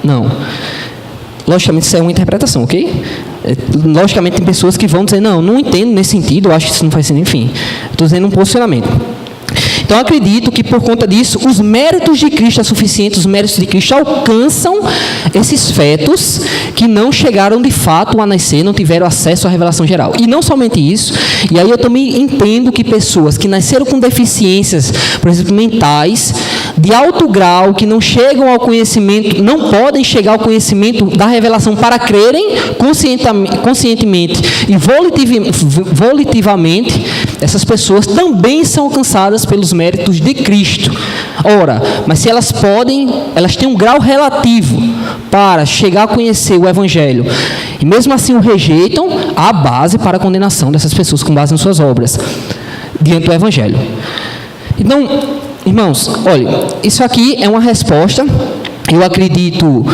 Não. Logicamente, isso é uma interpretação, ok? Logicamente, tem pessoas que vão dizer: não entendo nesse sentido, eu acho que isso não faz sentido, enfim. Estou dizendo um posicionamento. Então, acredito que, por conta disso, os méritos de Cristo é suficiente, os méritos de Cristo alcançam esses fetos que não chegaram, de fato, a nascer, não tiveram acesso à revelação geral. E não somente isso, e aí eu também entendo que pessoas que nasceram com deficiências, por exemplo, mentais, de alto grau, que não chegam ao conhecimento, não podem chegar ao conhecimento da revelação para crerem conscientemente e volitivamente, essas pessoas também são alcançadas pelos méritos de Cristo. Ora, mas se elas têm um grau relativo para chegar a conhecer o Evangelho, e mesmo assim o rejeitam, há base para a condenação dessas pessoas com base em suas obras, diante do Evangelho. Então, irmãos, olha, isso aqui é uma resposta Eu acredito,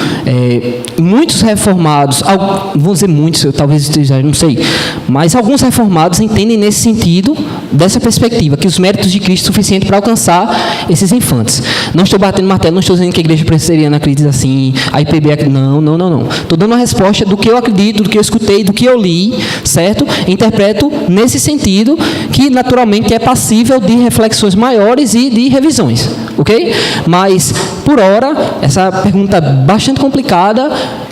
muitos reformados, vou dizer muitos, eu talvez esteja, não sei, mas alguns reformados entendem nesse sentido, dessa perspectiva, que os méritos de Cristo são suficientes para alcançar esses infantes. Não estou batendo martelo, não estou dizendo que a igreja presbiteriana acredita assim, a IPB, não. Estou dando uma resposta do que eu acredito, do que eu escutei, do que eu li, certo? Interpreto nesse sentido, que naturalmente é passível de reflexões maiores e de revisões, ok? Mas, por hora, essa pergunta é bastante complicada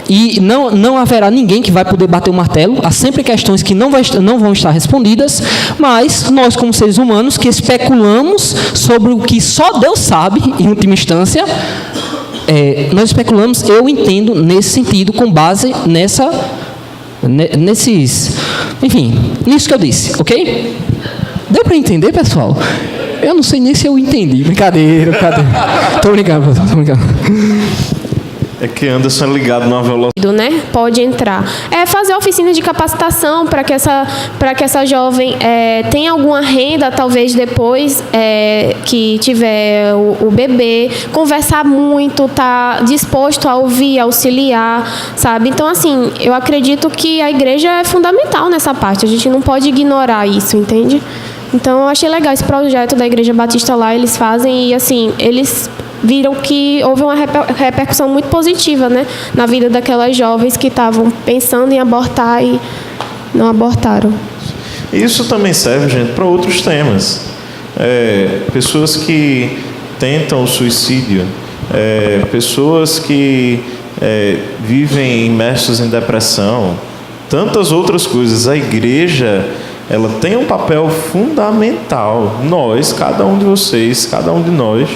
e não haverá ninguém que vai poder bater o martelo. Há sempre questões que não vão estar respondidas, mas nós, como seres humanos, que especulamos sobre o que só Deus sabe, em última instância, nós especulamos, eu entendo nesse sentido, com base nisso que eu disse, ok? Deu para entender, pessoal? Eu não sei nem se eu entendi. Brincadeira. Tô brincando. É que Anderson é ligado numa velocidade. Né? Pode entrar. Fazer oficina de capacitação para que essa jovem tenha alguma renda, talvez depois que tiver o bebê, conversar muito, tá disposto a ouvir, auxiliar, sabe? Então, assim, eu acredito que a igreja é fundamental nessa parte. A gente não pode ignorar isso, entende? Então, eu achei legal esse projeto da Igreja Batista lá, eles fazem e, assim, eles viram que houve uma repercussão muito positiva, né, na vida daquelas jovens que estavam pensando em abortar e não abortaram. Isso também serve, gente, para outros temas. Pessoas que tentam o suicídio, pessoas que vivem imersos em depressão, tantas outras coisas. A igreja, ela tem um papel fundamental. Nós, cada um de vocês, cada um de nós,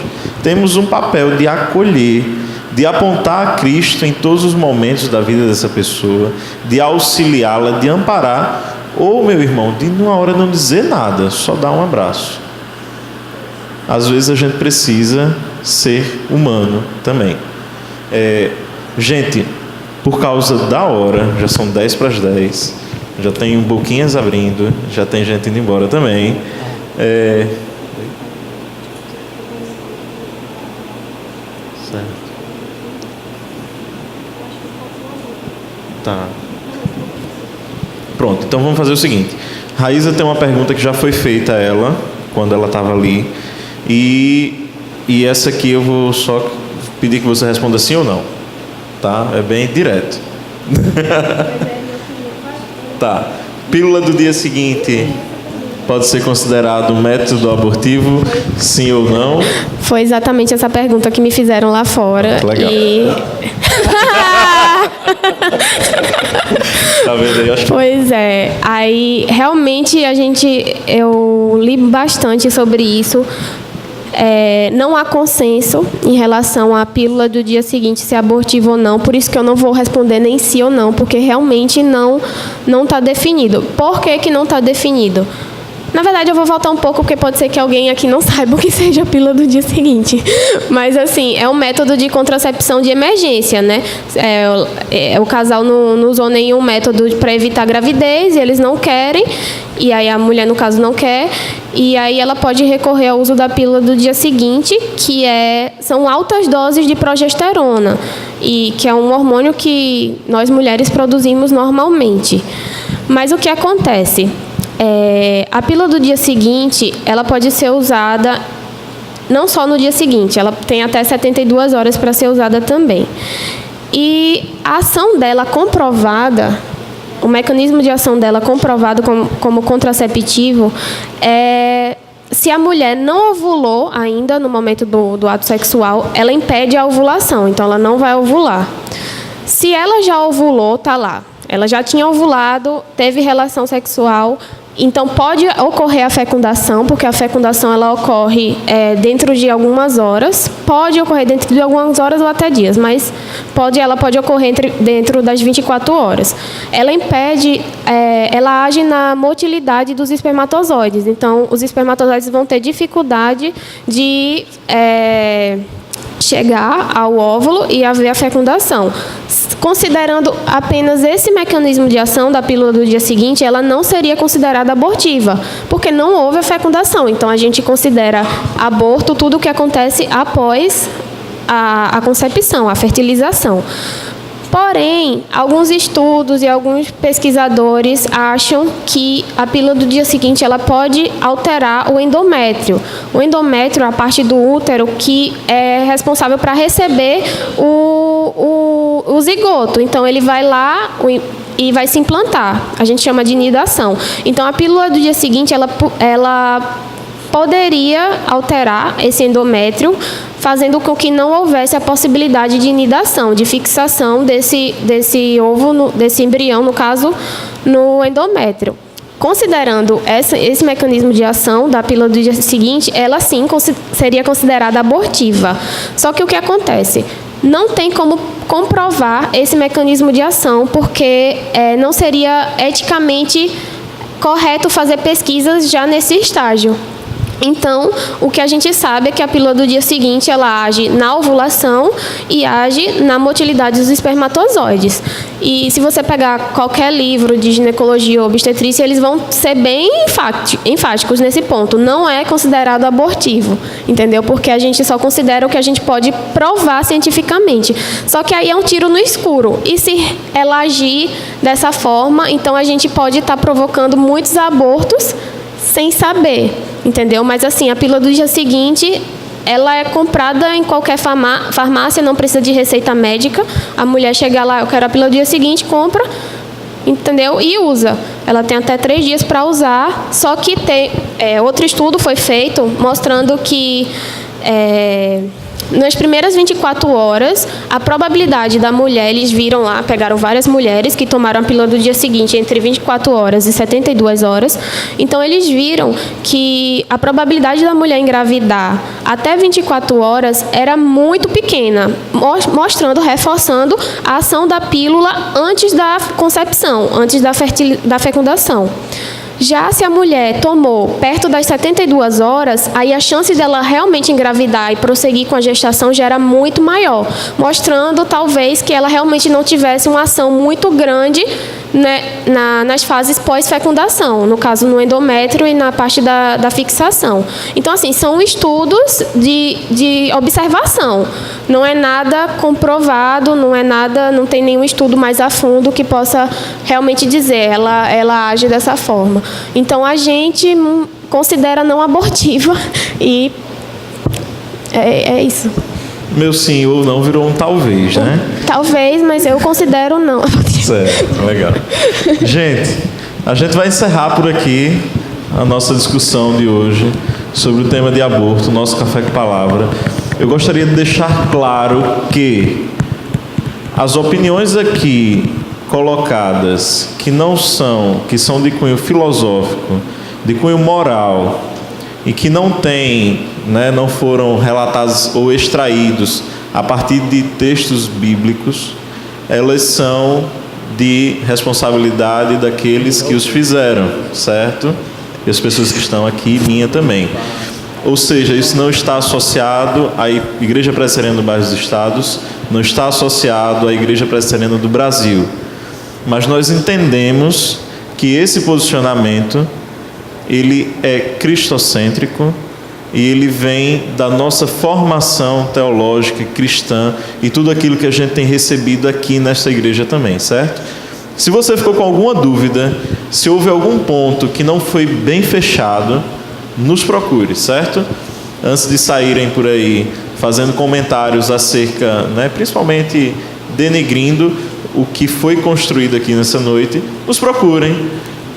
temos um papel de acolher, de apontar a Cristo em todos os momentos da vida dessa pessoa, de auxiliá-la, de amparar, ou, meu irmão, de numa hora não dizer nada, só dar um abraço. Às vezes a gente precisa ser humano também. Gente, por causa da hora, já são 10:10, já tem boquinhas abrindo, já tem gente indo embora também. Certo. Tá. Pronto, então vamos fazer o seguinte. Raíza tem uma pergunta que já foi feita a ela, quando ela estava ali. E essa aqui eu vou só pedir que você responda sim ou não. Tá? É bem direto. Tá. Pílula do dia seguinte pode ser considerado um método abortivo, sim ou não? Foi exatamente essa pergunta que me fizeram lá fora. Legal. Tá vendo aí? Pois é. Aí, realmente, eu li bastante sobre isso. Não há consenso em relação à pílula do dia seguinte, se é abortiva ou não. Por isso que eu não vou responder nem sim ou não, porque realmente não está definido. Por que não está definido? Na verdade, eu vou voltar um pouco, porque pode ser que alguém aqui não saiba o que seja a pílula do dia seguinte. Mas, assim, é um método de contracepção de emergência, né? O casal não usou nenhum método para evitar gravidez, e eles não querem, e aí a mulher, no caso, não quer, e aí ela pode recorrer ao uso da pílula do dia seguinte, que são altas doses de progesterona, e que é um hormônio que nós mulheres produzimos normalmente. Mas o que acontece? A pílula do dia seguinte, ela pode ser usada não só no dia seguinte, ela tem até 72 horas para ser usada também. E a ação dela comprovada, o mecanismo de ação dela comprovado como contraceptivo, se a mulher não ovulou ainda no momento do ato sexual, ela impede a ovulação, então ela não vai ovular. Se ela já ovulou, tá lá. Ela já tinha ovulado, teve relação sexual, então pode ocorrer a fecundação, porque a fecundação ela ocorre dentro de algumas horas, pode ocorrer dentro de algumas horas ou até dias, mas ela pode ocorrer dentro das 24 horas. Ela impede, ela age na motilidade dos espermatozoides, então os espermatozoides vão ter dificuldade de chegar ao óvulo e haver a fecundação. Considerando apenas esse mecanismo de ação da pílula do dia seguinte, ela não seria considerada abortiva, porque não houve a fecundação. Então, a gente considera aborto tudo o que acontece após a concepção, a fertilização. Porém, alguns estudos e alguns pesquisadores acham que a pílula do dia seguinte ela pode alterar o endométrio. O endométrio é a parte do útero que é responsável para receber o zigoto. Então, ele vai lá e vai se implantar. A gente chama de nidação. Então, a pílula do dia seguinte, ela poderia alterar esse endométrio, fazendo com que não houvesse a possibilidade de nidação, de fixação desse ovo, desse embrião, no caso, no endométrio. Considerando esse mecanismo de ação da pílula do dia seguinte, ela sim seria considerada abortiva. Só que o que acontece? Não tem como comprovar esse mecanismo de ação, porque não seria eticamente correto fazer pesquisas já nesse estágio. Então, o que a gente sabe é que a pílula do dia seguinte, ela age na ovulação e age na motilidade dos espermatozoides. E se você pegar qualquer livro de ginecologia ou obstetrícia, eles vão ser bem enfáticos nesse ponto. Não é considerado abortivo, entendeu? Porque a gente só considera o que a gente pode provar cientificamente. Só que aí é um tiro no escuro. E se ela agir dessa forma, então a gente pode estar provocando muitos abortos sem saber, entendeu? Mas assim, a pílula do dia seguinte, ela é comprada em qualquer farmácia, não precisa de receita médica. A mulher chega lá, eu quero a pílula do dia seguinte, compra, entendeu? E usa. Ela tem até 3 dias para usar, só que outro estudo foi feito mostrando que nas primeiras 24 horas, a probabilidade da mulher, eles viram lá, pegaram várias mulheres que tomaram a pílula do dia seguinte entre 24 horas e 72 horas. Então, eles viram que a probabilidade da mulher engravidar até 24 horas era muito pequena, mostrando, reforçando a ação da pílula antes da concepção, antes da fecundação. Já se a mulher tomou perto das 72 horas, aí a chance dela realmente engravidar e prosseguir com a gestação já era muito maior, mostrando talvez que ela realmente não tivesse uma ação muito grande, né, nas fases pós-fecundação, no caso no endométrio e na parte da fixação. Então, assim, são estudos de observação, não é nada comprovado, não tem nenhum estudo mais a fundo que possa realmente dizer, ela age dessa forma. Então, a gente considera não abortiva e é isso. Meu sim ou não virou um talvez, né? Talvez, mas eu considero não. Certo, legal. Gente, a gente vai encerrar por aqui a nossa discussão de hoje sobre o tema de aborto, nosso Café com Palavra. Eu gostaria de deixar claro que as opiniões aqui colocadas que são de cunho filosófico, de cunho moral e que não foram relatados ou extraídos a partir de textos bíblicos, elas são de responsabilidade daqueles que os fizeram, certo? E as pessoas que estão aqui, minha também. Ou seja, isso não está associado à Igreja Presbiteriana do Bairro dos Estados, não está associado à Igreja Presbiteriana do Brasil. Mas nós entendemos que esse posicionamento, ele é cristocêntrico e ele vem da nossa formação teológica cristã e tudo aquilo que a gente tem recebido aqui nesta igreja também, certo? Se você ficou com alguma dúvida, se houve algum ponto que não foi bem fechado, nos procure, certo? Antes de saírem por aí fazendo comentários acerca, principalmente denegrindo o que foi construído aqui nessa noite, nos procurem.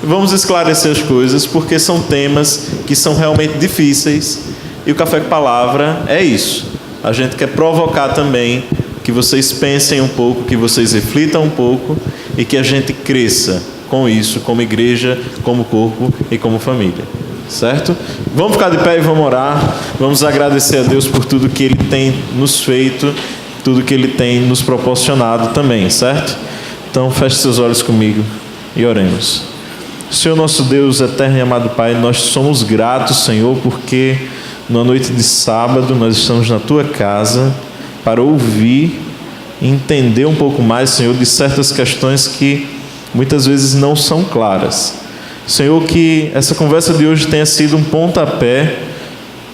Vamos esclarecer as coisas, porque são temas que são realmente difíceis e o Café com Palavra é isso. A gente quer provocar também que vocês pensem um pouco, que vocês reflitam um pouco e que a gente cresça com isso, como igreja, como corpo e como família. Certo? Vamos ficar de pé e vamos orar. Vamos agradecer a Deus por tudo que Ele tem nos feito, tudo que Ele tem nos proporcionado também, certo? Então, feche seus olhos comigo e oremos. Senhor nosso Deus, eterno e amado Pai, nós somos gratos, Senhor, porque na noite de sábado nós estamos na Tua casa para ouvir e entender um pouco mais, Senhor, de certas questões que muitas vezes não são claras. Senhor, que essa conversa de hoje tenha sido um pontapé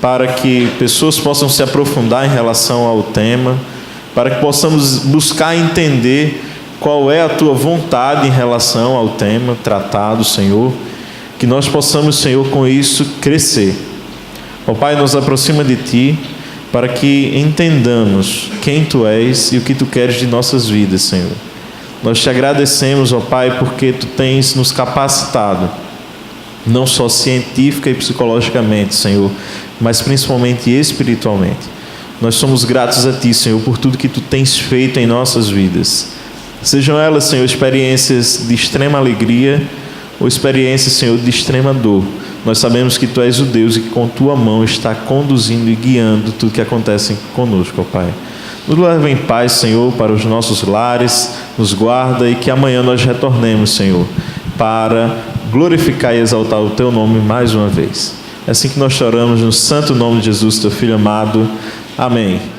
para que pessoas possam se aprofundar em relação ao tema, para que possamos buscar entender qual é a Tua vontade em relação ao tema tratado, Senhor, que nós possamos, Senhor, com isso crescer. Ó Pai, nos aproxima de Ti, para que entendamos quem Tu és e o que Tu queres de nossas vidas, Senhor. Nós Te agradecemos, ó Pai, porque Tu tens nos capacitado, não só científica e psicologicamente, Senhor, mas principalmente espiritualmente. Nós somos gratos a Ti, Senhor, por tudo que Tu tens feito em nossas vidas. Sejam elas, Senhor, experiências de extrema alegria ou experiências, Senhor, de extrema dor. Nós sabemos que Tu és o Deus e que com Tua mão está conduzindo e guiando tudo que acontece conosco, ó Pai. Nos leva em paz, Senhor, para os nossos lares, nos guarda e que amanhã nós retornemos, Senhor, para glorificar e exaltar o Teu nome mais uma vez. É assim que nós choramos no santo nome de Jesus, Teu Filho amado. Amém.